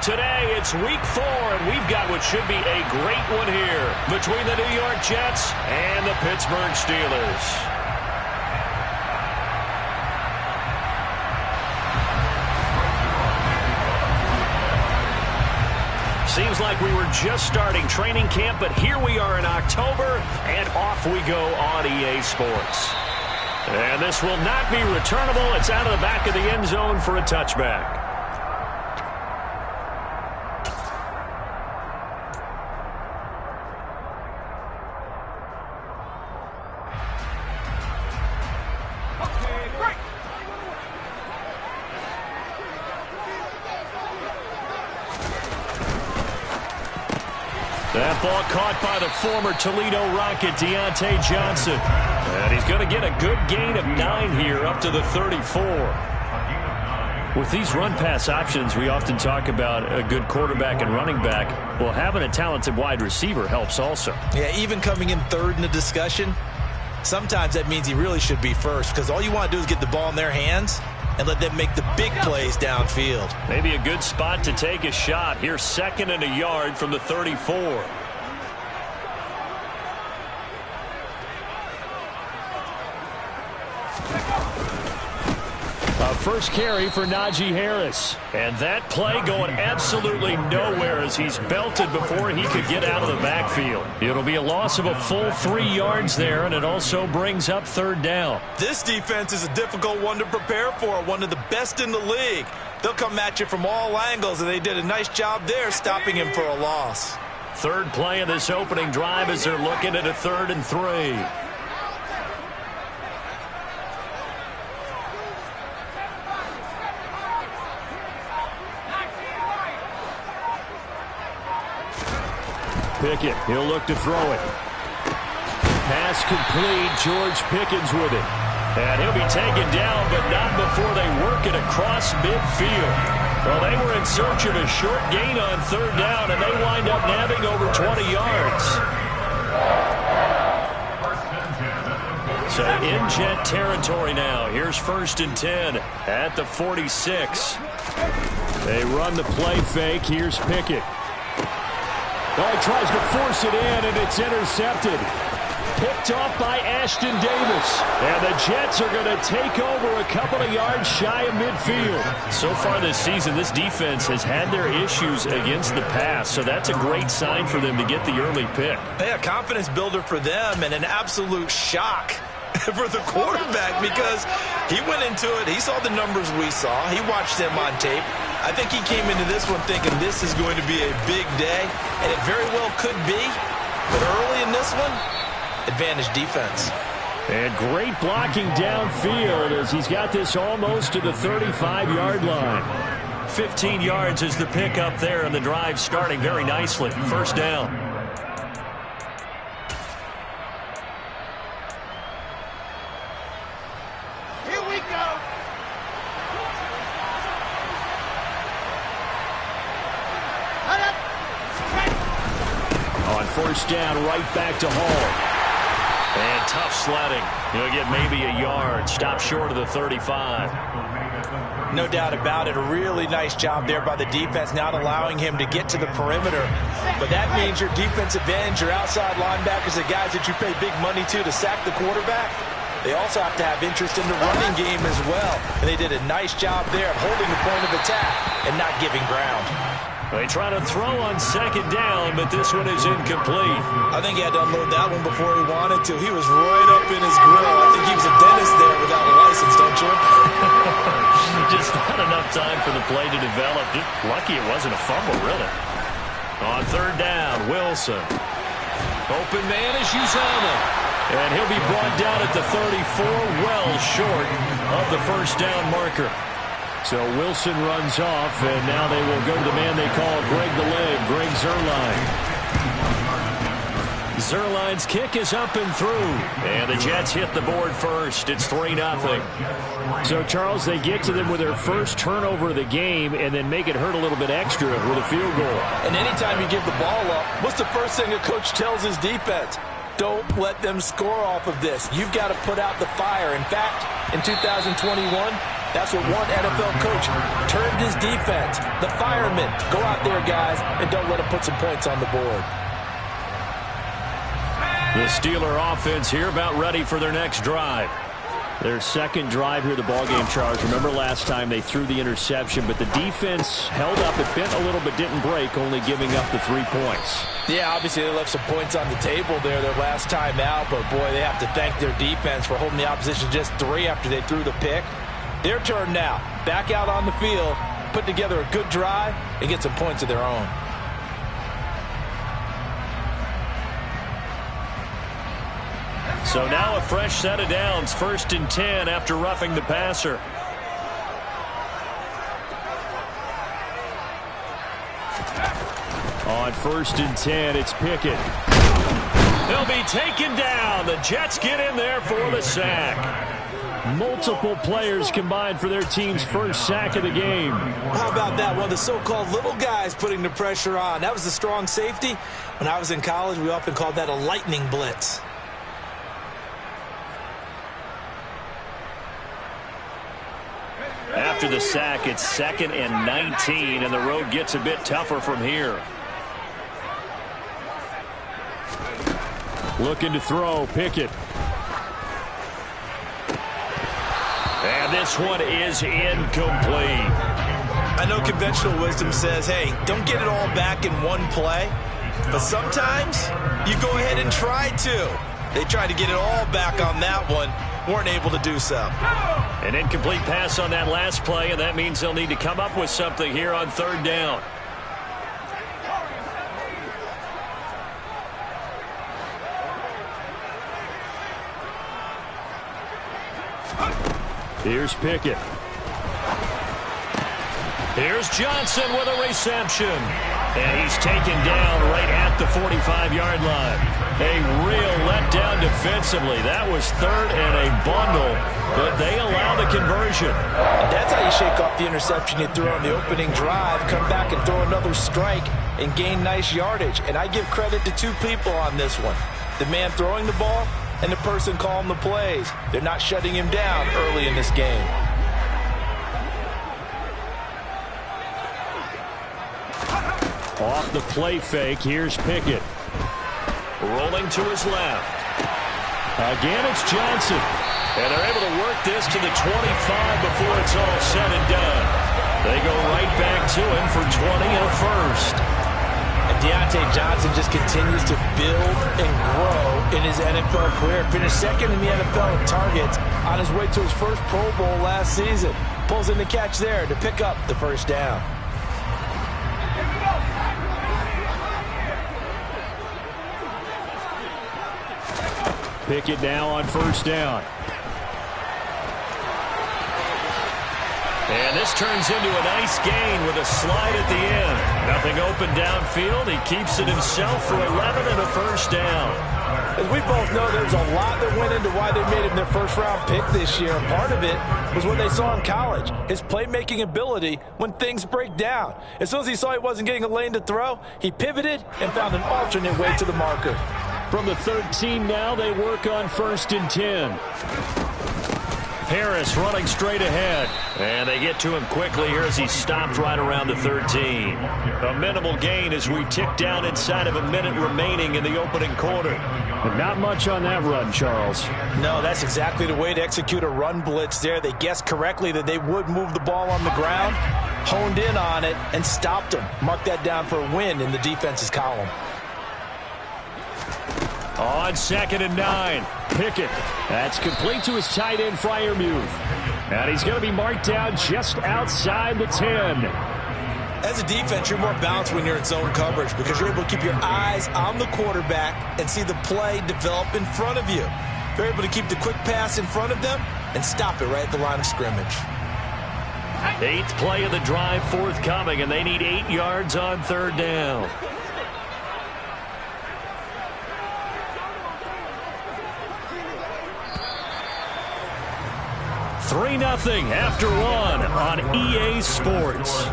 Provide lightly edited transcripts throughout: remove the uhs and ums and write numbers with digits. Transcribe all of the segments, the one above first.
Today, it's week 4, and we've got what should be a great one here between the New York Jets and the Pittsburgh Steelers. Seems like we were just starting training camp, but here we are in October, and off we go on EA Sports. And this will not be returnable. It's out of the back of the end zone for a touchback. That ball caught by the former Toledo Rocket, Deontay Johnson. And he's going to get a good gain of 9 here up to the 34. With these run-pass options, we often talk about a good quarterback and running back. Well, having a talented wide receiver helps also. Yeah, even coming in third in the discussion, sometimes that means he really should be first, because all you want to do is get the ball in their hands and let them make the big plays downfield. Maybe a good spot to take a shot. Here's 2nd and a yard from the 34. First carry for Najee Harris. And that play going absolutely nowhere as he's belted before he could get out of the backfield. It'll be a loss of a full 3 yards there, and it also brings up 3rd down. This defense is a difficult one to prepare for, one of the best in the league. They'll come at you from all angles, and they did a nice job there stopping him for a loss. 3rd play of this opening drive as they're looking at a 3rd and 3. Pickett, he'll look to throw it. Pass complete, George Pickens with it. And he'll be taken down, but not before they work it across midfield. Well, they were in search of a short gain on 3rd down, and they wind up nabbing over 20 yards. So in Jet territory now. Here's 1st and 10 at the 46. They run the play fake. Here's Pickett. Oh, he tries to force it in, and it's intercepted. Picked off by Ashton Davis. And the Jets are going to take over a couple of yards shy of midfield. So far this season, this defense has had their issues against the pass, so that's a great sign for them to get the early pick. Yeah, confidence builder for them, and an absolute shock for the quarterback, because he went into it, he saw the numbers we saw, he watched them on tape. I think he came into this one thinking this is going to be a big day, and it very well could be, but early in this one, advantage defense. And great blocking downfield as he's got this almost to the 35-yard line. 15 yards is the pickup there, and the drive starting very nicely. 1st down. First down, right back to Hall. And tough sledding. He'll get maybe a yard. Stop short of the 35. No doubt about it. A really nice job there by the defense, not allowing him to get to the perimeter. But that means your defensive ends, your outside linebackers, the guys that you pay big money to sack the quarterback, they also have to have interest in the running game as well. And they did a nice job there of holding the point of attack and not giving ground. They try to throw on 2nd down, but this one is incomplete. I think he had to unload that one before he wanted to. He was right up in his grill. I think he was a dentist there without a license, don't you? Just not enough time for the play to develop. Just lucky it wasn't a fumble, really. On 3rd down, Wilson. Open man is Uzomah. And he'll be brought down at the 34, well short of the 1st down marker. So Wilson runs off, and now they will go to the man they call Greg the Leg, Greg Zuerlein. Zuerlein's kick is up and through, and the Jets hit the board first. It's 3-0. So, Charles, they get to them with their first turnover of the game and then make it hurt a little bit extra with a field goal. And anytime you give the ball up, what's the first thing a coach tells his defense? Don't let them score off of this. You've got to put out the fire. In fact, in 2021, that's what one NFL coach termed his defense. The firemen. Go out there, guys, and don't let them put some points on the board. The Steeler offense here about ready for their next drive. Their second drive here, the ballgame, Charles. Remember last time they threw the interception, but the defense held up. It bent a little but didn't break, only giving up the 3 points. Yeah, obviously they left some points on the table there their last time out, but boy, they have to thank their defense for holding the opposition just 3 after they threw the pick. Their turn now. Back out on the field, put together a good drive, and get some points of their own. So now a fresh set of downs, 1st and 10 after roughing the passer. On 1st and 10, it's Pickett. They'll be taken down. The Jets get in there for the sack. Multiple players combined for their team's first sack of the game. How about that? One of the so-called little guys putting the pressure on. That was the strong safety. When I was in college, we often called that a lightning blitz. After the sack, it's 2nd and 19, and the road gets a bit tougher from here. Looking to throw, Pickett. And this one is incomplete. I know conventional wisdom says, hey, don't get it all back in one play. But sometimes you go ahead and try to. They tried to get it all back on that one. Weren't able to do so. An incomplete pass on that last play, and that means they'll need to come up with something here on 3rd down. Here's Pickett. Here's Johnson with a reception. And he's taken down right at the 45-yard line. A real letdown defensively. That was 3rd and a bundle, but they allow the conversion. That's how you shake off the interception you threw on the opening drive, come back and throw another strike and gain nice yardage. And I give credit to 2 people on this one. The man throwing the ball and the person calling the plays. They're not shutting him down early in this game. Off the play fake, here's Pickett. Rolling to his left. Again, it's Johnson. And they're able to work this to the 25 before it's all said and done. They go right back to him for 20 and a first. And Deontay Johnson just continues to build and grow in his NFL career. Finished 2nd in the NFL in targets on his way to his first Pro Bowl last season. Pulls in the catch there to pick up the first down. Pickett now on 1st down. And this turns into a nice gain with a slide at the end. Nothing open downfield. He keeps it himself for 11 and a first down. As we both know, there's a lot that went into why they made him their first-round pick this year. Part of it was what they saw in college, his playmaking ability when things break down. As soon as he saw he wasn't getting a lane to throw, he pivoted and found an alternate way to the marker. From the 13 now, they work on 1st and 10. Harris running straight ahead. And they get to him quickly here as he stopped right around the 13. A minimal gain as we tick down inside of a minute remaining in the opening quarter. But not much on that run, Charles. No, that's exactly the way to execute a run blitz there. They guessed correctly that they would move the ball on the ground, honed in on it, and stopped them. Mark that down for a win in the defense's column. On 2nd and 9, Pickett. That's complete to his tight end, Freiermuth. And he's going to be marked down just outside the 10. As a defense, you're more balanced when you're in zone coverage because you're able to keep your eyes on the quarterback and see the play develop in front of you. You're able to keep the quick pass in front of them and stop it right at the line of scrimmage. 8th play of the drive forthcoming, and they need 8 yards on 3rd down. Three 3-0 after 1 on EA Sports.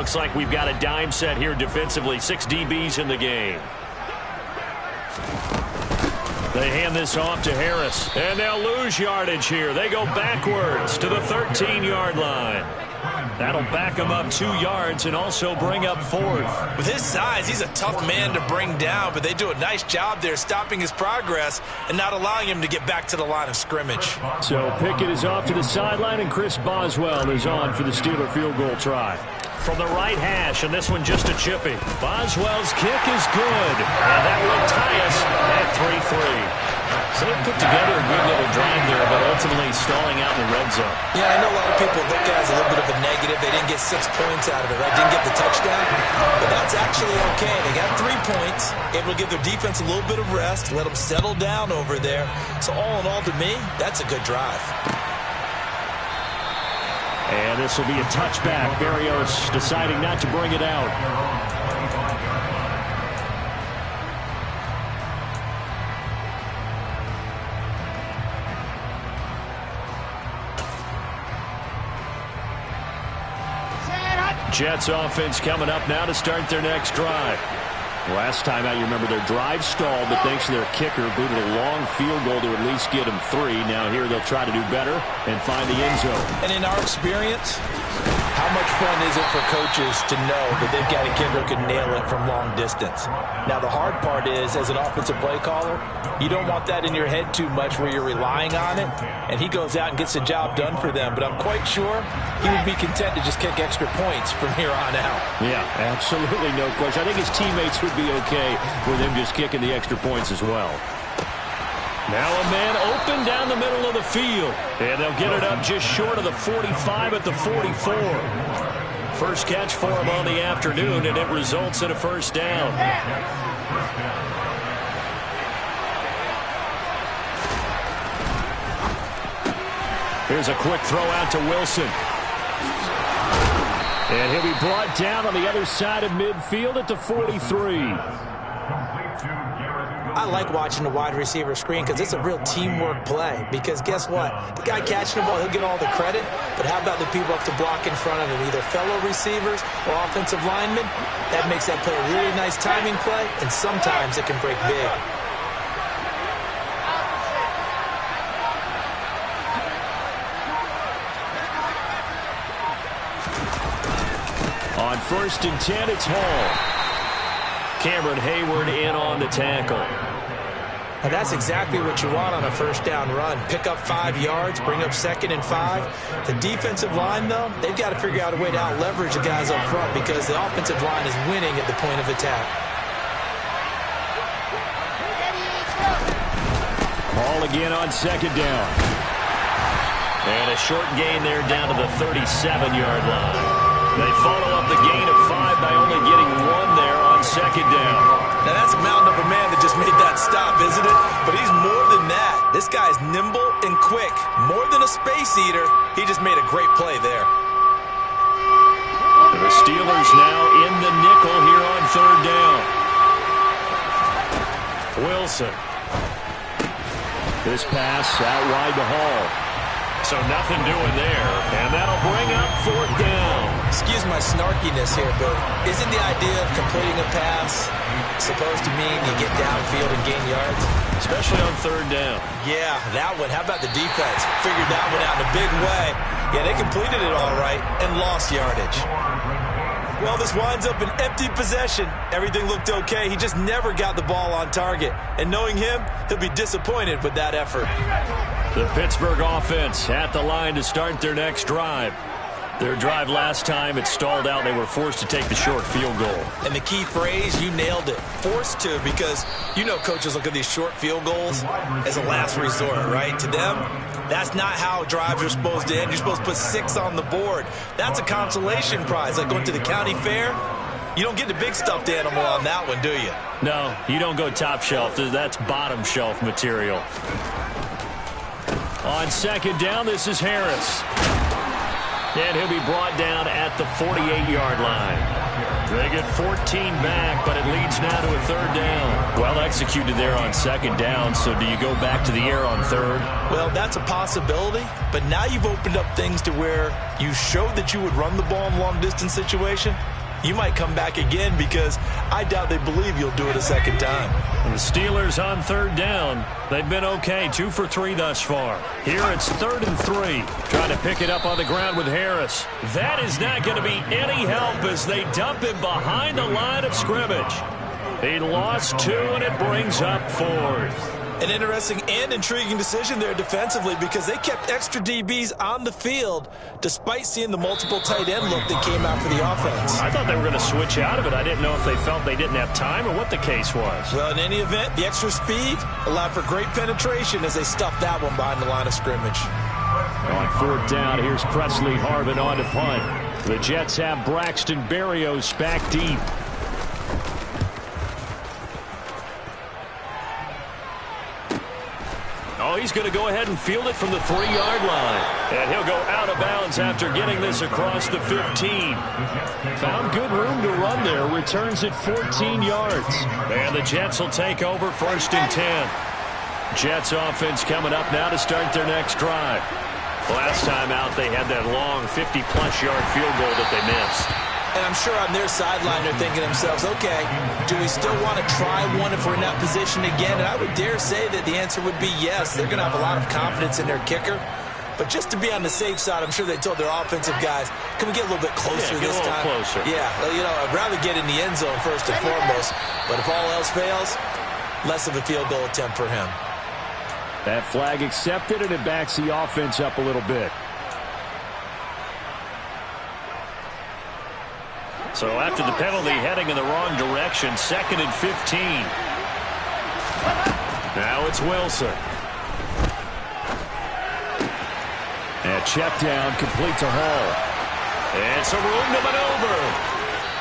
looks like we've got a dime set here defensively. 6 DBs in the game. They hand this off to Harris, and they'll lose yardage here. They go backwards to the 13-yard line. That'll back him up 2 yards and also bring up 4th. With his size, he's a tough man to bring down, but they do a nice job there stopping his progress and not allowing him to get back to the line of scrimmage. So Pickett is off to the sideline, and Chris Boswell is on for the Steeler field goal try. From the right hash, and this one just a chippy. Boswell's kick is good, and that will tie us at 3-3. So they put together a good little drive there, but ultimately stalling out in the red zone. Yeah, I know a lot of people look at it as a little bit of a negative. They didn't get 6 points out of it, right? Didn't get the touchdown. But that's actually okay. They got 3 points, able to give their defense a little bit of rest, let them settle down over there. So all in all, to me, that's a good drive. And this will be a touchback. Berrios deciding not to bring it out. Jets offense coming up now to start their next drive. Last time out, you remember their drive stalled, but thanks to their kicker, booted a long field goal to at least get them 3. Now here they'll try to do better and find the end zone. And in our experience, how much fun is it for coaches to know that they've got a kid who can nail it from long distance? Now, the hard part is, as an offensive play caller, you don't want that in your head too much where you're relying on it, and he goes out and gets the job done for them. But I'm quite sure he would be content to just kick extra points from here on out. Yeah, absolutely no question. I think his teammates would be okay with him just kicking the extra points as well. Now a man open down the middle of the field, and they'll get it up just short of the 45 at the 44. First catch for him on the afternoon, and it results in a first down. Here's a quick throw out to Wilson. And he'll be brought down on the other side of midfield at the 43. I like watching the wide receiver screen because it's a real teamwork play. Because guess what? The guy catching the ball, he'll get all the credit. But how about the people up to block in front of him, either fellow receivers or offensive linemen? That makes that play a really nice timing play, and sometimes it can break big. On 1st and 10, it's Hall. Cameron Hayward in on the tackle. Now that's exactly what you want on a first down run. Pick up 5 yards, bring up 2nd and 5. The defensive line, though, they've got to figure out a way to out-leverage the guys up front because the offensive line is winning at the point of attack. Hall again on 2nd down. And a short gain there down to the 37-yard line. They follow up the gain of 5 by only getting 1 there on 2nd down. Now that's a mountain of a man that just made that stop, isn't it? But he's more than that. This guy's nimble and quick. More than a space eater, he just made a great play there. The Steelers now in the nickel here on 3rd down. Wilson. This pass out wide to Hall. So nothing doing there, and that'll bring up 4th down. Excuse my snarkiness here, but isn't the idea of completing a pass supposed to mean you get downfield and gain yards? Especially on 3rd down. Yeah, that one. How about the defense? Figured that one out in a big way. Yeah, they completed it all right and lost yardage. Well, this winds up an empty possession. Everything looked okay. He just never got the ball on target. And knowing him, he'll be disappointed with that effort. The Pittsburgh offense at the line to start their next drive. Their drive last time, it stalled out. They were forced to take the short field goal. And the key phrase, you nailed it. Forced to, because you know coaches look at these short field goals as a last resort, right? To them, that's not how drives are supposed to end. You're supposed to put 6 on the board. That's a consolation prize, like going to the county fair. You don't get the big stuffed animal on that one, do you? No, you don't go top shelf. That's bottom shelf material. On 2nd down, this is Harris. And he'll be brought down at the 48-yard line. They get 14 back, but it leads now to a 3rd down. Well executed there on 2nd down, so do you go back to the air on 3rd? Well, that's a possibility, but now you've opened up things to where you showed that you would run the ball in long-distance situation. you might come back again because I doubt they believe you'll do it a second time. And the Steelers on third down. They've been okay, 2 for 3 thus far. Here it's 3rd and 3. Trying to pick it up on the ground with Harris. That is not going to be any help as they dump him behind the line of scrimmage. He lost 2, and it brings up 4th. An interesting and intriguing decision there defensively because they kept extra DBs on the field despite seeing the multiple tight end look that came out for the offense. I thought they were going to switch out of it. I didn't know if they felt they didn't have time or what the case was. Well, in any event, the extra speed allowed for great penetration as they stuffed that one behind the line of scrimmage. On 4th down, here's Presley Harvin on to punt. The Jets have Braxton Berrios back deep. Oh, he's going to go ahead and field it from the 3-yard line. And he'll go out of bounds after getting this across the 15. Found good room to run there. Returns it 14 yards. And the Jets will take over 1st and 10. Jets offense coming up now to start their next drive. Last time out, they had that long 50-plus yard field goal that they missed. And I'm sure on their sideline they're thinking to themselves, okay, do we still want to try one if we're in that position again? And I would dare say that the answer would be yes. They're going to have a lot of confidence in their kicker. But just to be on the safe side, I'm sure they told their offensive guys, can we get a little bit closer this time? Closer. Yeah, well, you know, I'd rather get in the end zone first and foremost. But if all else fails, less of a field goal attempt for him. That flag accepted, and it backs the offense up a little bit. So after the penalty, heading in the wrong direction, 2nd and 15. Now it's Wilson. And check down, complete to Hall. And some room to maneuver.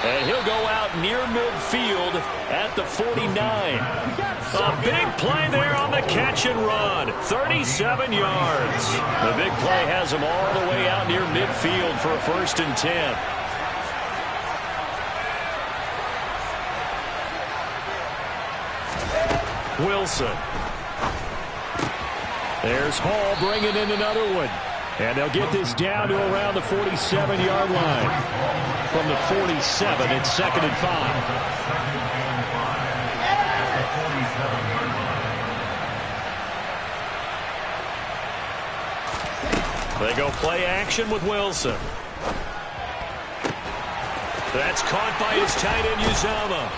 And he'll go out near midfield at the 49. A big play there on the catch and run. 37 yards. The big play has him all the way out near midfield for a 1st and 10. Wilson. There's Hall bringing in another one. And they'll get this down to around the 47-yard line. From the 47, it's 2nd and 5. They go play action with Wilson. That's caught by his tight end, Uzomah.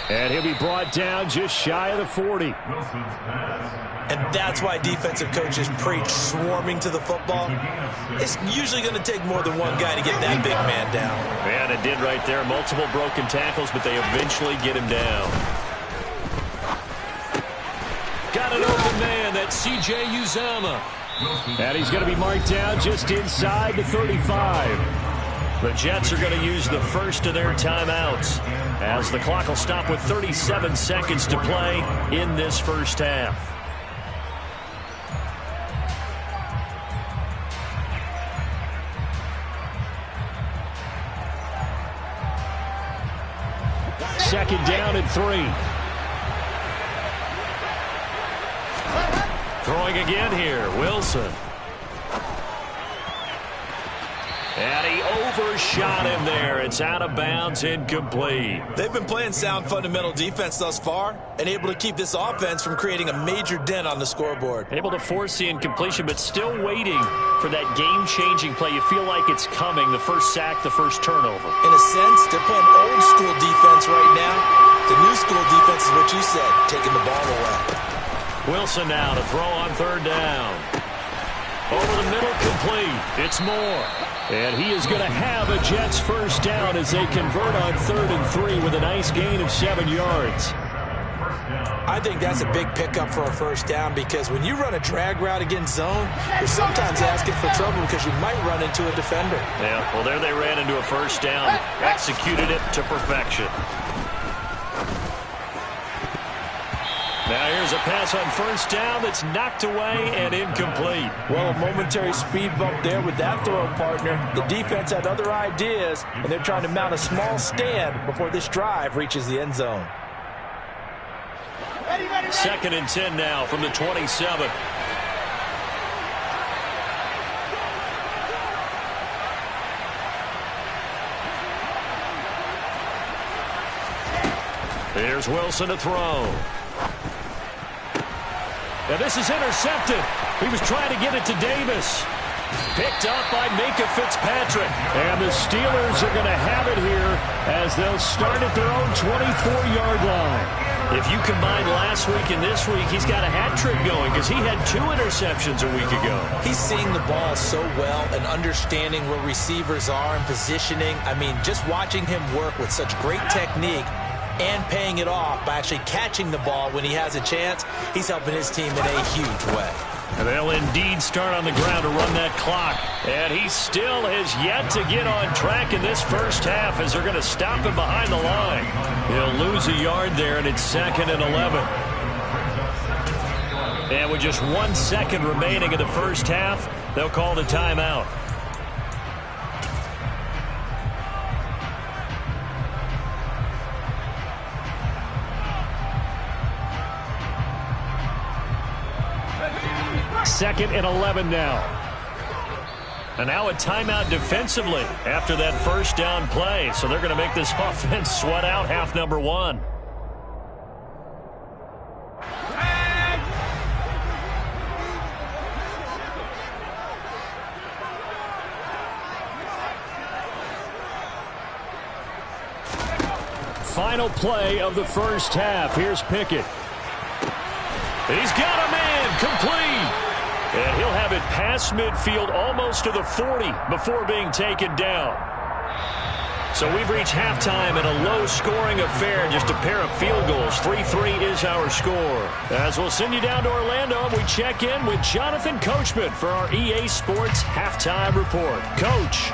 And he'll be brought down just shy of the 40. And that's why defensive coaches preach swarming to the football. It's usually going to take more than one guy to get that big man down. And it did right there. Multiple broken tackles, but they eventually get him down. Got an open man. That's C.J. Uzomah. And he's going to be marked down just inside the 35. The Jets are going to use the first of their timeouts as the clock will stop with 37 seconds to play in this first half. Second down and 3. Throwing again here, Wilson. And he overshot him there. It's out of bounds, incomplete. They've been playing sound fundamental defense thus far and able to keep this offense from creating a major dent on the scoreboard. Able to force the incompletion, but still waiting for that game-changing play. You feel like it's coming, the first sack, the first turnover. In a sense, they're playing old-school defense right now. The new-school defense is what you said, taking the ball away. Wilson now to throw on 3rd down. Over the middle, complete. It's Moore. And he is going to have a Jets first down as they convert on 3rd and 3 with a nice gain of 7 yards. I think that's a big pickup for a first down because when you run a drag route against zone, you're sometimes asking for trouble because you might run into a defender. Yeah, well, there they ran into a first down, executed it to perfection. Now here's a pass on first down that's knocked away and incomplete. Well, a momentary speed bump there with that throw, partner. The defense had other ideas, and they're trying to mount a small stand before this drive reaches the end zone. 2nd and 10 now from the 27. Here's Wilson to throw. And this is intercepted. He was trying to get it to Davis. Picked up by Minkah Fitzpatrick. And the Steelers are going to have it here as they'll start at their own 24-yard line. If you combine last week and this week, he's got a hat trick going because he had 2 interceptions a week ago. He's seeing the ball so well and understanding where receivers are and positioning. I mean, just watching him work with such great technique and paying it off by actually catching the ball when he has a chance, he's helping his team in a huge way. And they'll indeed start on the ground to run that clock. And he still has yet to get on track in this first half as they're going to stop him behind the line. He'll lose a yard there, and it's 2nd and 11. And with just 1 second remaining in the first half, they'll call the timeout. Second and 11 now. And now a timeout defensively after that first down play. So they're going to make this offense sweat out half number 1. Final play of the first half. Here's Pickett. He's got a man complete. And he'll have it past midfield almost to the 40 before being taken down. So we've reached halftime in a low-scoring affair, just a pair of field goals. 3-3 is our score. As we'll send you down to Orlando, we check in with Jonathan Coachman for our EA Sports Halftime Report. Coach.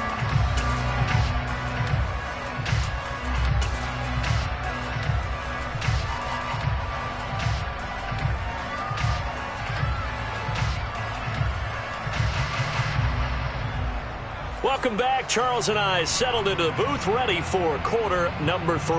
Welcome back. Charles and I settled into the booth, ready for quarter number 3.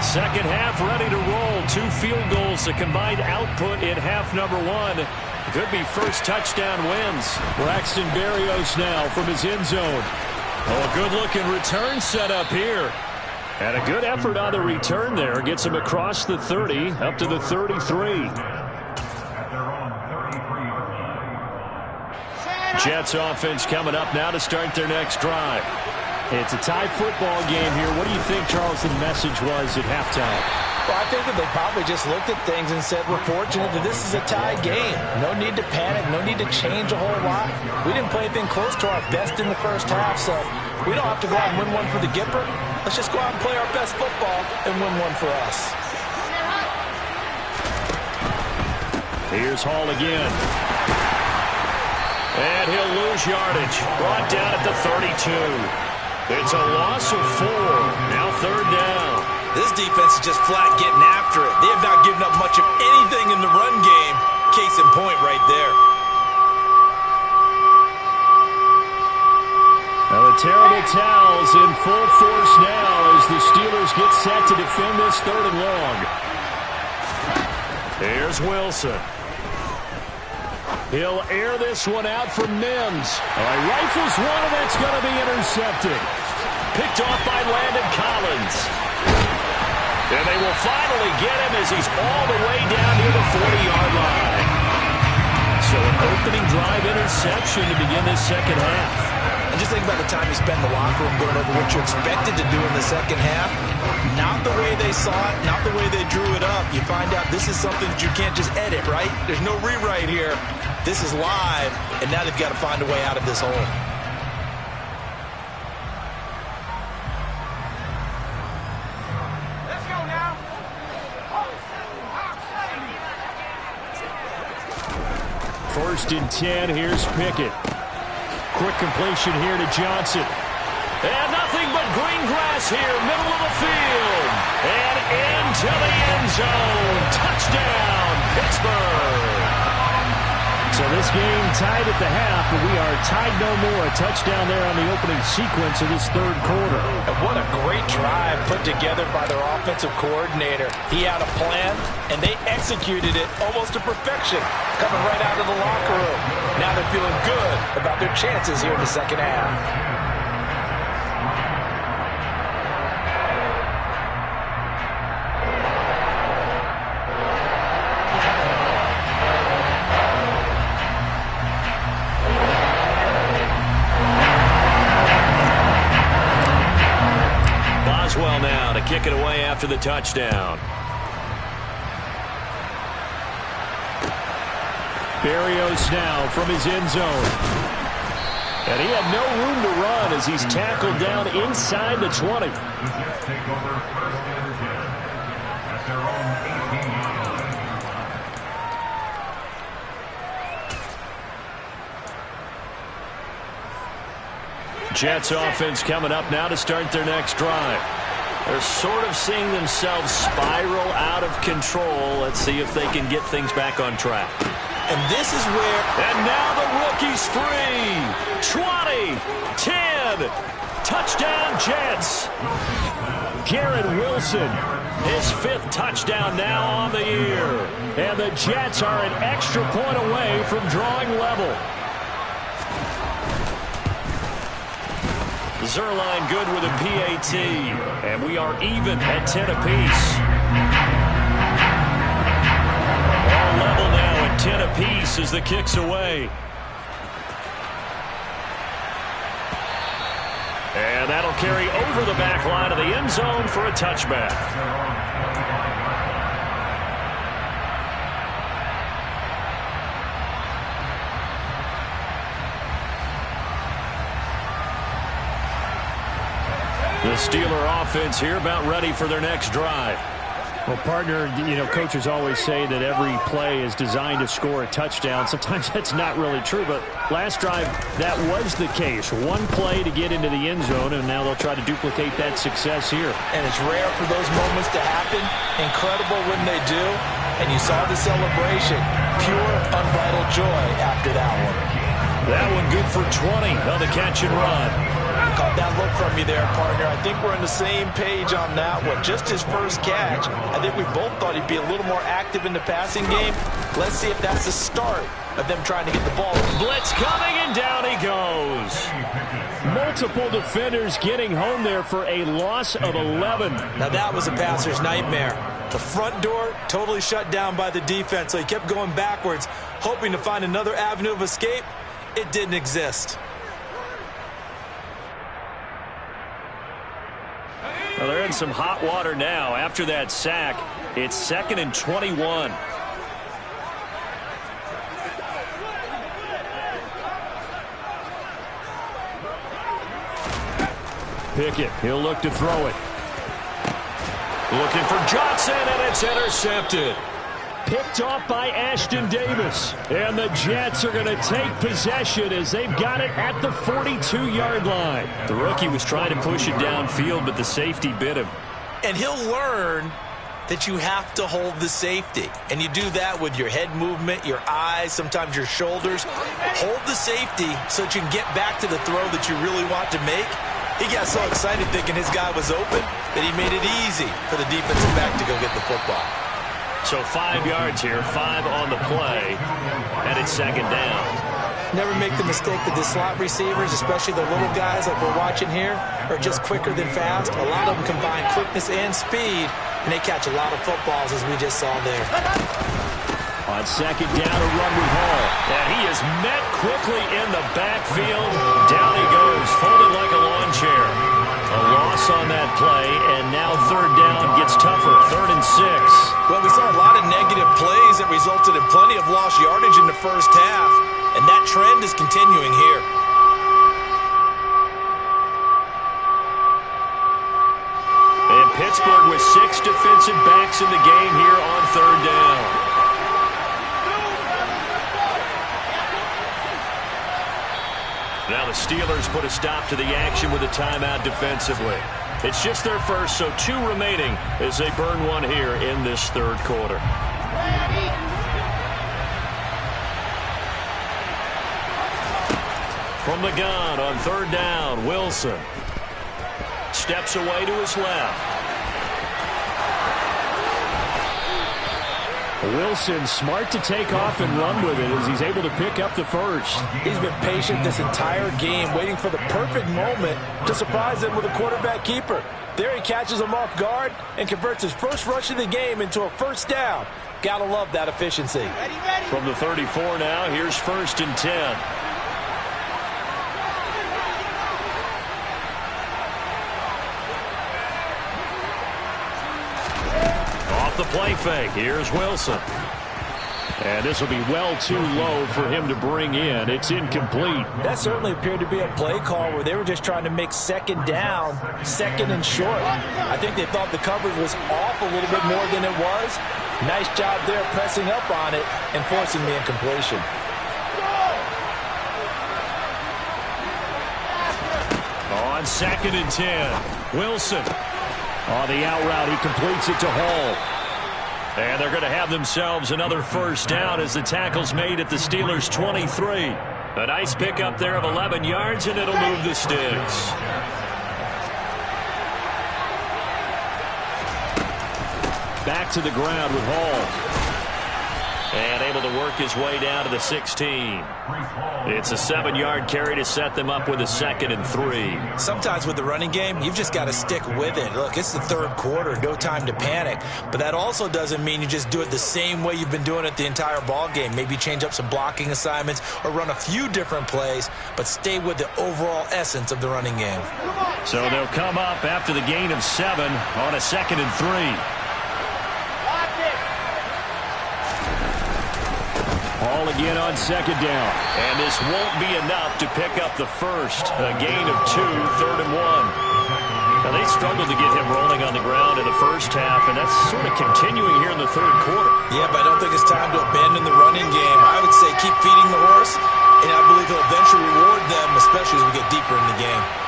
Second half ready to roll. 2 field goals, the combined output in half number 1. Could be first touchdown wins. Braxton Berrios now from his end zone. Oh, a good-looking return set up here. And a good effort on the return there. Gets him across the 30, up to the 33. Jets offense coming up now to start their next drive. It's a tie football game here. What do you think, Charles, the message was at halftime? Well, I think that they probably just looked at things and said, we're fortunate that this is a tie game. No need to panic. No need to change a whole lot. We didn't play anything close to our best in the first half, so we don't have to go out and win one for the Gipper. Let's just go out and play our best football and win one for us. Here's Hall again. And he'll lose yardage. Brought down at the 32. It's a loss of 4. Now 3rd down. This defense is just flat getting after it. They have not given up much of anything in the run game. Case in point right there. Now the terrible towels in full force now as the Steelers get set to defend this 3rd and long. Here's Wilson. He'll air this one out for Mims. Rifles one, and that's going to be intercepted. Picked off by Landon Collins. And they will finally get him as he's all the way down near the 40-yard line. So an opening drive interception to begin this second half. And just think about the time you spend in the locker room going over what you expected to do in the second half. Not the way they saw it, not the way they drew it up. You find out this is something that you can't just edit, right? There's no rewrite here. This is live, and now they've got to find a way out of this hole. Let's go now. First and 10, here's Pickett. Quick completion here to Johnson. And nothing but green grass here, middle of the field. And into the end zone. Touchdown, Pittsburgh. So this game tied at the half, but we are tied no more. A touchdown there on the opening sequence of this third quarter. And what a great drive put together by their offensive coordinator. He had a plan, and they executed it almost to perfection, coming right out of the locker room. Now they're feeling good about their chances here in the second half. Boswell now to kick it away after the touchdown. Berrios now from his end zone. And he had no room to run as he's tackled down inside the 20. Jets offense coming up now to start their next drive. They're sort of seeing themselves spiral out of control. Let's see if they can get things back on track. And this is where... And now the rookie's free. 20, 10, touchdown Jets. Garrett Wilson, his 5th touchdown now on the year. And the Jets are an extra point away from drawing level. Zerline good with a PAT. And we are even at 10 apiece. All level now at 10 apiece as the kick's away. And that'll carry over the back line of the end zone for a touchback. The Steeler offense here about ready for their next drive. Well, partner, coaches always say that every play is designed to score a touchdown. Sometimes that's not really true, but last drive, that was the case. One play to get into the end zone, and now they'll try to duplicate that success here. And it's rare for those moments to happen. Incredible when they do. And you saw the celebration. Pure, unbridled joy after that one. That one good for 20 on the catch and run. Caught that look from you there, partner. I think we're on the same page on that one. Just his first catch. I think we both thought he'd be a little more active in the passing game. Let's see if that's the start of them trying to get the ball. Blitz coming, and down he goes. Multiple defenders getting home there for a loss of 11. Now that was a passer's nightmare. The front door totally shut down by the defense, so he kept going backwards, hoping to find another avenue of escape. It didn't exist. Well, they're in some hot water now. After that sack, it's 2nd and 21. Pickett, he'll look to throw it. Looking for Johnson, and it's intercepted. Picked off by Ashton Davis. And the Jets are going to take possession as they've got it at the 42-yard line. The rookie was trying to push it downfield, but the safety bit him. And he'll learn that you have to hold the safety. And you do that with your head movement, your eyes, sometimes your shoulders. Hold the safety so that you can get back to the throw that you really want to make. He got so excited thinking his guy was open that he made it easy for the defensive back to go get the football. So 5 yards here, 5 on the play, and it's 2nd down. Never make the mistake that the slot receivers, especially the little guys like we're watching here, are just quicker than fast. A lot of them combine quickness and speed, and they catch a lot of footballs, as we just saw there. On 2nd down, a run with Hall. And he is met quickly in the backfield. Down he goes, folded like a lawn chair. A loss on that play, and now 3rd down gets tougher. 3rd and 6. Well, we saw a lot of negative plays that resulted in plenty of lost yardage in the first half, and that trend is continuing here. And Pittsburgh with 6 defensive backs in the game here on 3rd down. Now the Steelers put a stop to the action with a timeout defensively. It's just their first, so 2 remaining as they burn one here in this 3rd quarter. From the gun on third down, Wilson. Steps away to his left. Wilson smart to take off and run with it as he's able to pick up the first. He's been patient this entire game, waiting for the perfect moment to surprise them with a quarterback keeper. There he catches him off guard and converts his first rush of the game into a first down. Gotta love that efficiency. From the 34 now, here's 1st and 10. The play fake. Here's Wilson. And this will be well too low for him to bring in. It's incomplete. That certainly appeared to be a play call where they were just trying to make second down, second and short. I think they thought the coverage was off a little bit more than it was. Nice job there pressing up on it and forcing the incompletion. On 2nd and 10, Wilson. On the out route, he completes it to Hall. And they're going to have themselves another first down as the tackle's made at the Steelers' 23. A nice pickup there of 11 yards, and it'll move the sticks. Back to the ground with Hall. And able to work his way down to the 16. It's a 7-yard carry to set them up with a 2nd and 3. Sometimes with the running game, you've just got to stick with it. Look, it's the third quarter, no time to panic. But that also doesn't mean you just do it the same way you've been doing it the entire ball game. Maybe change up some blocking assignments or run a few different plays, but stay with the overall essence of the running game. So they'll come up after the gain of 7 on a 2nd and 3. Hall again on 2nd down. And this won't be enough to pick up the first. A gain of 2, 3rd and 1. Now, they struggled to get him rolling on the ground in the first half, and that's sort of continuing here in the third quarter. Yeah, but I don't think it's time to abandon the running game. I would say keep feeding the horse, and I believe he'll eventually reward them, especially as we get deeper in the game.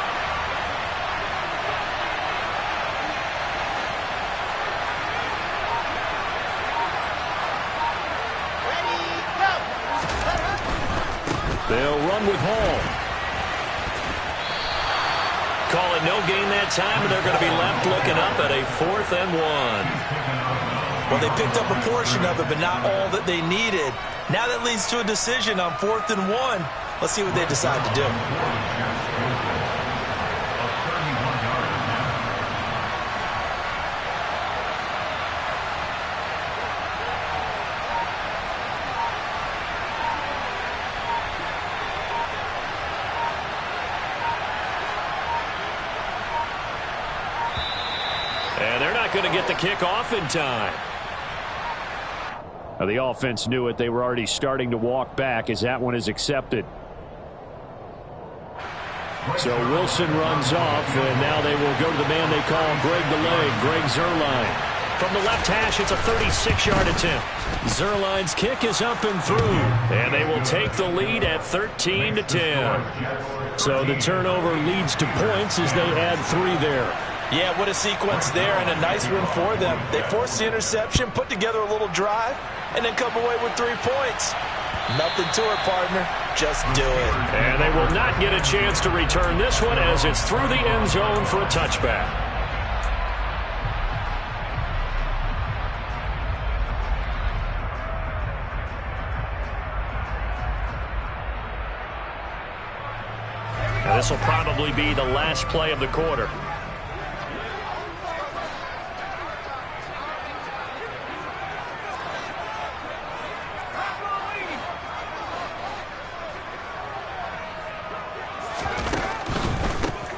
They'll run with Hall. Call it no gain that time, and they're going to be left looking up at a 4th and 1. Well, they picked up a portion of it, but not all that they needed. Now that leads to a decision on 4th and 1. Let's see what they decide to do. Going to get the kick off in time. Now, the offense knew it. They were already starting to walk back as that one is accepted. So Wilson runs off, and now they will go to the man they call Greg the Leg, Greg Zuerlein. From the left hash, it's a 36-yard attempt. Zuerlein's kick is up and through, and they will take the lead at 13-10. So the turnover leads to points as they add 3 there. Yeah, what a sequence there, and a nice one for them. They forced the interception, put together a little drive, and then come away with 3 points. Nothing to it, partner. Just do it. And they will not get a chance to return this one as it's through the end zone for a touchback. Now, this will probably be the last play of the quarter.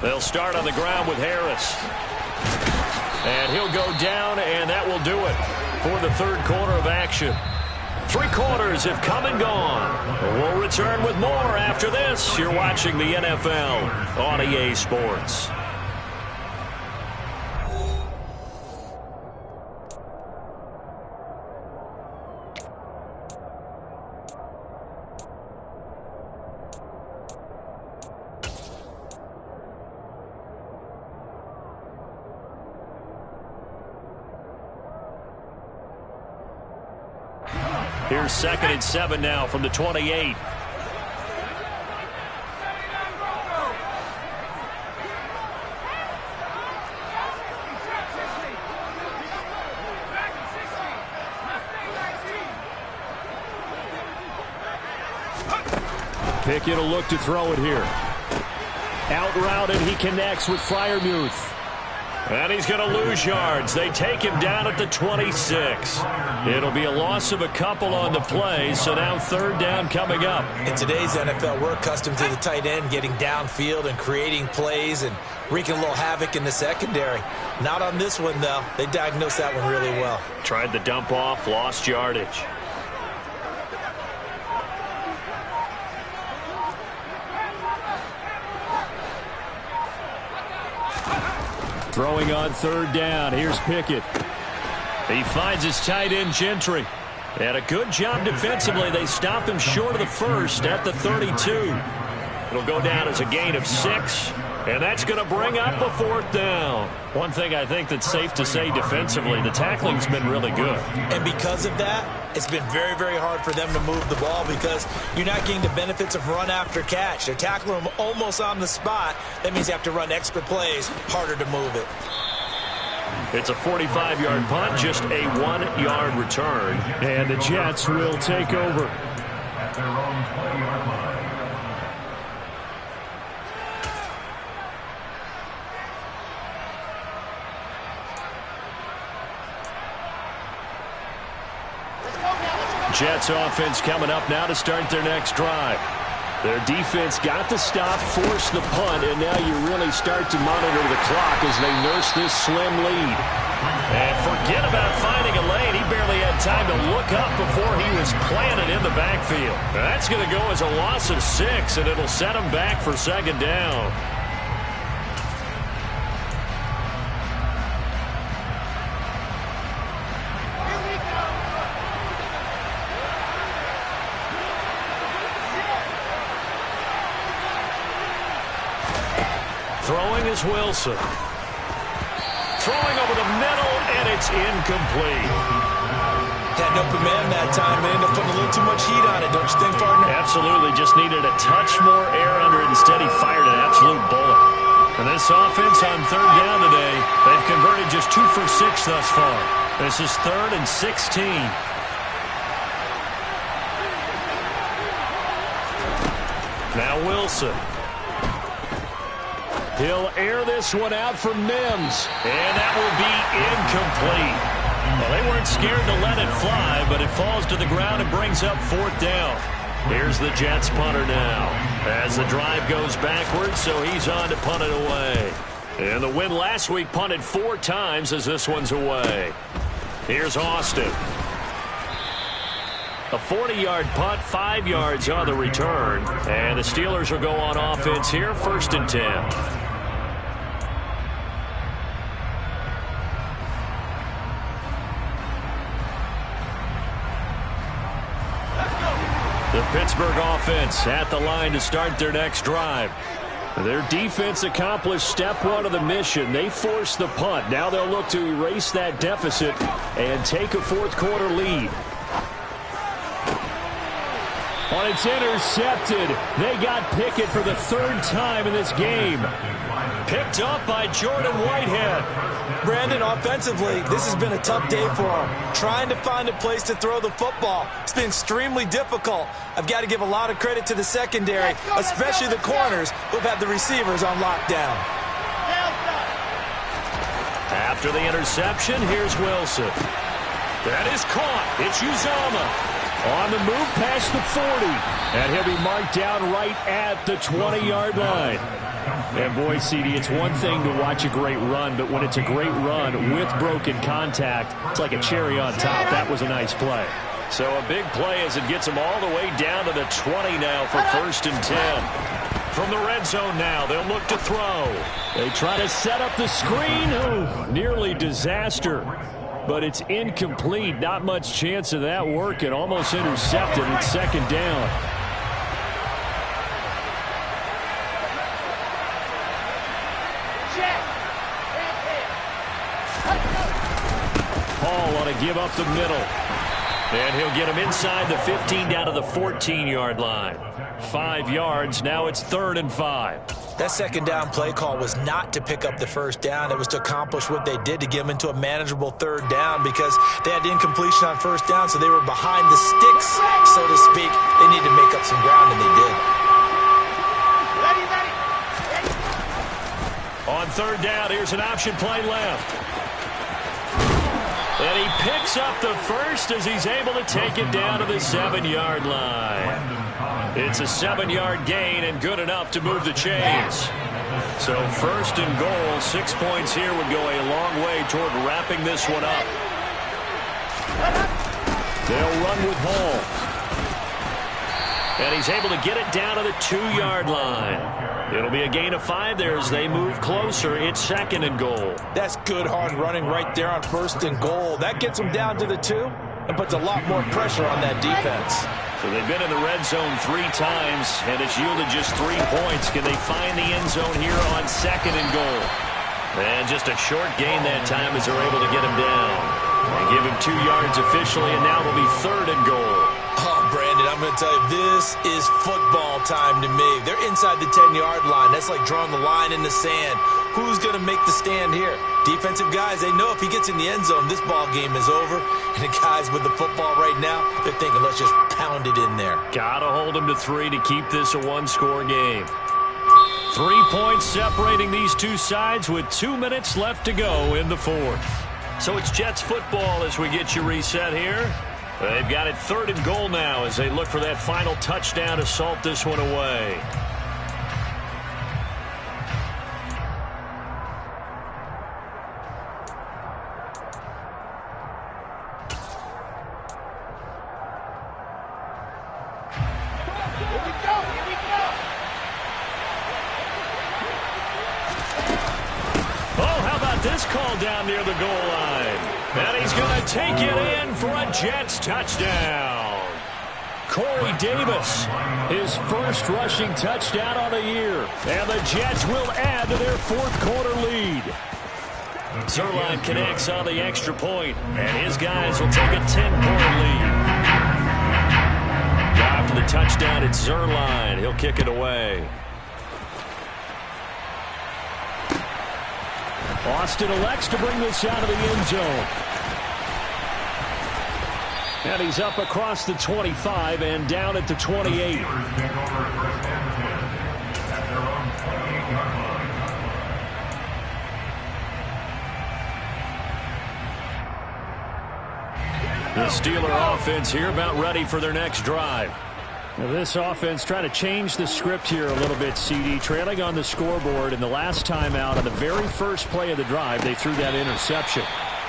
They'll start on the ground with Harris. And he'll go down, and that will do it for the third quarter of action. 3 quarters have come and gone. We'll return with more after this. You're watching the NFL on EA Sports. Here's 2nd and 7 now from the 28. Pickett will look to throw it here. Out route, and he connects with Freiermuth. And he's going to lose yards. They take him down at the 26. It'll be a loss of a couple on the play, so now third down coming up. In today's NFL, we're accustomed to the tight end getting downfield and creating plays and wreaking a little havoc in the secondary. Not on this one, though. They diagnosed that one really well. Tried the dump off, lost yardage. Throwing on third down. Here's Pickett. He finds his tight end, Gentry. And a good job defensively. They stop him short of the first at the 32. It'll go down as a gain of 6. And that's going to bring up a fourth down. One thing I think that's safe to say defensively, the tackling's been really good. And because of that, it's been very, very hard for them to move the ball because you're not getting the benefits of run after catch. They're tackling them almost on the spot. That means you have to run extra plays, harder to move it. It's a 45-yard punt, just a 1-yard return. And the Jets will take over. At their own 20-yard line. Jets offense coming up now to start their next drive. Their defense got the stop, forced the punt, and now you really start to monitor the clock as they nurse this slim lead. And forget about finding a lane. He barely had time to look up before he was planted in the backfield. That's going to go as a loss of 6, and it'll set him back for second down. Throwing is Wilson. Throwing over the middle, and it's incomplete. Had an open man that time, but ended up putting a little too much heat on it, don't you think, partner? Absolutely. Just needed a touch more air under it. Instead, he fired an absolute bullet. And this offense on third down today, they've converted just 2 for 6 thus far. This is 3rd and 16. Now Wilson. He'll air this one out for Mims, and that will be incomplete. Well, they weren't scared to let it fly, but it falls to the ground and brings up fourth down. Here's the Jets punter now as the drive goes backwards, so he's on to punt it away. And the win last week punted 4 times as this one's away. Here's Austin. A 40-yard punt, 5 yards on the return. And the Steelers will go on offense here, 1st and 10. The Pittsburgh offense at the line to start their next drive. Their defense accomplished step 1 of the mission. They forced the punt. Now they'll look to erase that deficit and take a fourth-quarter lead. Well, it's intercepted. They got Pickett for the 3rd time in this game. Picked up by Jordan Whitehead. Brandon, offensively, this has been a tough day for him. Trying to find a place to throw the football. It's been extremely difficult. I've got to give a lot of credit to the secondary, especially the corners who've had the receivers on lockdown. After the interception, here's Wilson. That is caught. It's Uzomah. On the move past the 40. And he'll be marked down right at the 20-yard line. And boy, CD, it's one thing to watch a great run, but when it's a great run with broken contact, it's like a cherry on top. That was a nice play. So a big play as it gets them all the way down to the 20 now for 1st and 10. From the red zone now, they'll look to throw. They try to set up the screen. Oh, nearly disaster. But it's incomplete. Not much chance of that working. Almost intercepted. It's 2nd down. Paul on a give up the middle. And he'll get him inside the 15 down to the 14-yard line. 5 yards. Now it's 3rd and 5. That 2nd down play call was not to pick up the 1st down. It was to accomplish what they did to get them into a manageable 3rd down because they had the incompletion on 1st down, so they were behind the sticks, so to speak. They needed to make up some ground, and they did. third down. Here's an option play left. And he picks up the first as he's able to take it down to the 7-yard line. It's a 7-yard gain and good enough to move the chains. So first and goal, 6 points here would go a long way toward wrapping this one up. They'll run with Hall. And he's able to get it down to the 2-yard line. It'll be a gain of 5 there as they move closer. It's second and goal. That's good hard running right there on first and goal. That gets them down to the 2 and puts a lot more pressure on that defense. So they've been in the red zone 3 times, and it's yielded just 3 points. Can they find the end zone here on second and goal? And just a short gain that time as they're able to get him down. And give him 2 yards officially, and now it'll be third and goal. Oh, Brandon, I'm going to tell you, this is football time to me. They're inside the 10-yard line. That's like drawing the line in the sand. Who's going to make the stand here? Defensive guys, they know if he gets in the end zone, this ball game is over. And the guys with the football right now, they're thinking, let's just pound it in there. Got to hold him to 3 to keep this a one-score game. 3 points separating these two sides with 2 minutes left to go in the fourth. So it's Jets football as we get you reset here. They've got it third and goal now as they look for that final touchdown to salt this one away. This call down near the goal line. And he's going to take it in for a Jets touchdown. Corey Davis, his first rushing touchdown on the year. And the Jets will add to their fourth quarter lead. Zuerlein connects on the extra point, and his guys will take a 10-point lead. After the touchdown, it's Zuerlein. He'll kick it away. Austin elects to bring this out of the end zone. And he's up across the 25 and down at the 28. The Steeler offense here about ready for their next drive. Now this offense trying to change the script here a little bit, CD. Trailing on the scoreboard, and the last time out on the very first play of the drive, they threw that interception.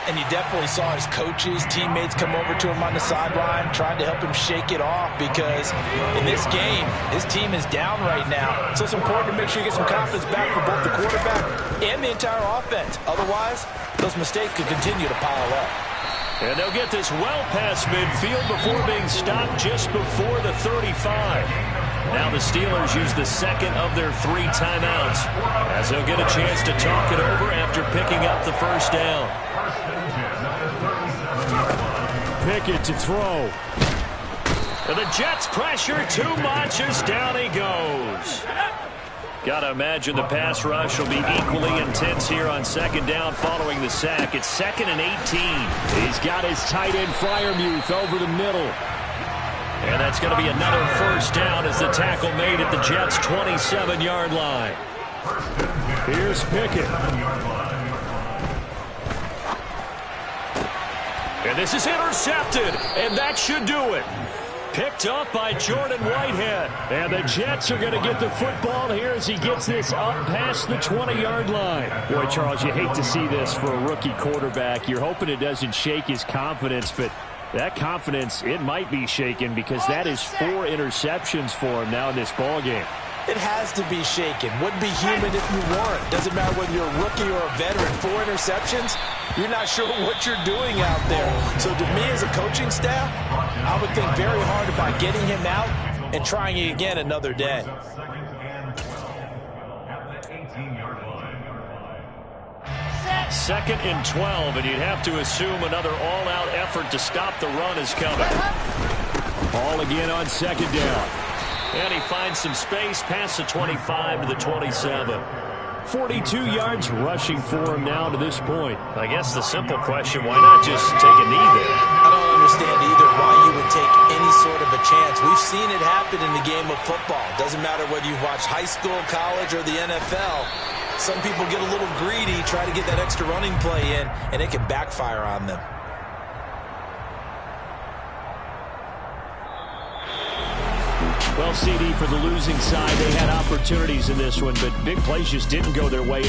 And you definitely saw his coaches, teammates come over to him on the sideline, trying to help him shake it off because in this game, his team is down right now. So it's important to make sure you get some confidence back for both the quarterback and the entire offense. Otherwise, those mistakes could continue to pile up. And they'll get this well past midfield before being stopped just before the 35. Now the Steelers use the second of their 3 timeouts as they'll get a chance to talk it over after picking up the first down. Pickett to throw. And the Jets pressure too much as down he goes. Got to imagine the pass rush will be equally intense here on second down following the sack. It's 2nd and 18. He's got his tight end Freiermuth over the middle. And that's going to be another first down as the tackle made at the Jets' 27-yard line. Here's Pickett. And this is intercepted, and that should do it. Picked up by Jordan Whitehead. And the Jets are going to get the football here as he gets this up past the 20-yard line. Boy, Charles, you hate to see this for a rookie quarterback. You're hoping it doesn't shake his confidence, but that confidence, it might be shaken because that is 4 interceptions for him now in this ballgame. It has to be shaken. Wouldn't be human if you weren't. Doesn't matter whether you're a rookie or a veteran. 4 interceptions, you're not sure what you're doing out there. So to me as a coaching staff, I would think very hard about getting him out and trying it again another day. Second and 12, and you'd have to assume another all-out effort to stop the run is coming. Ball again on second down. And he finds some space past the 25 to the 27. 42 yards rushing for him now to this point. I guess the simple question, why not just take a knee there? I don't understand either why you would take any sort of a chance. We've seen it happen in the game of football. Doesn't matter whether you've watched high school, college, or the NFL. Some people get a little greedy, try to get that extra running play in, and it can backfire on them. Well, CD, for the losing side, they had opportunities in this one, but big plays just didn't go their way.